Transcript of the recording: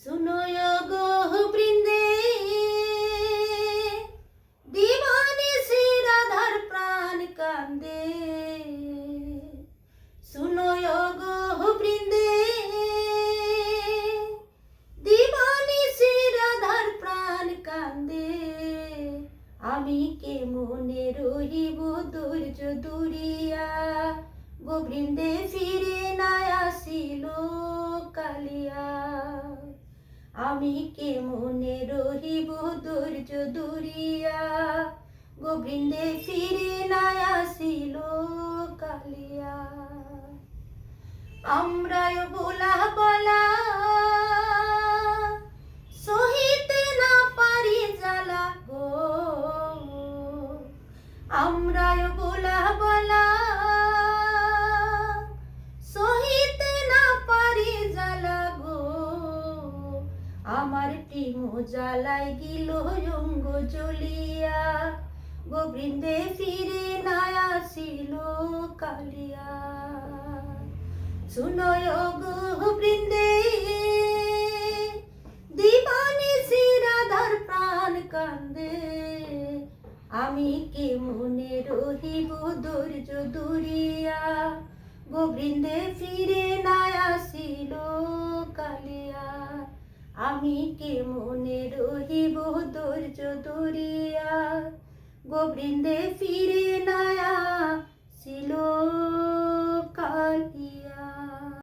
सुनो गो বৃন্দে দিবানি শ্রী রাধার প্রাণ কান্দে सुनो गो বৃন্দে দিবানি শ্রী রাধার প্রাণ কান্দে আমি কে মনে রহিব ধৈর্য দুরিয়া গোবৃন্দে ফিরে না আসিল কালিয়া আমি কে মনে রহিব ধৈর্য দুরিয়া গোবৃন্দে ফিরে না আসিল কালিয়া আমরাও বলা বলা সহিতে না পারি জ্বালা গো আমরাও বলা বলা সহিতে না পারি জ্বালা গো আমার প্রেম জ্বালায় গিল অঙ্গ জ্বলিয়া গোবৃন্দে ফিরে না আসিল কালিয়া सुनो गो বৃন্দে দিবানি শ্রী রাধার প্রাণ কান্দে আমি কে মনে রহিব ধৈর্য দুরিয়া গোবৃন্দে ফিরে না আসিল কালিয়া আমি কে মনে রহিব ধৈর্য দুরিয়া গোবৃন্দে ফিরে না আসিল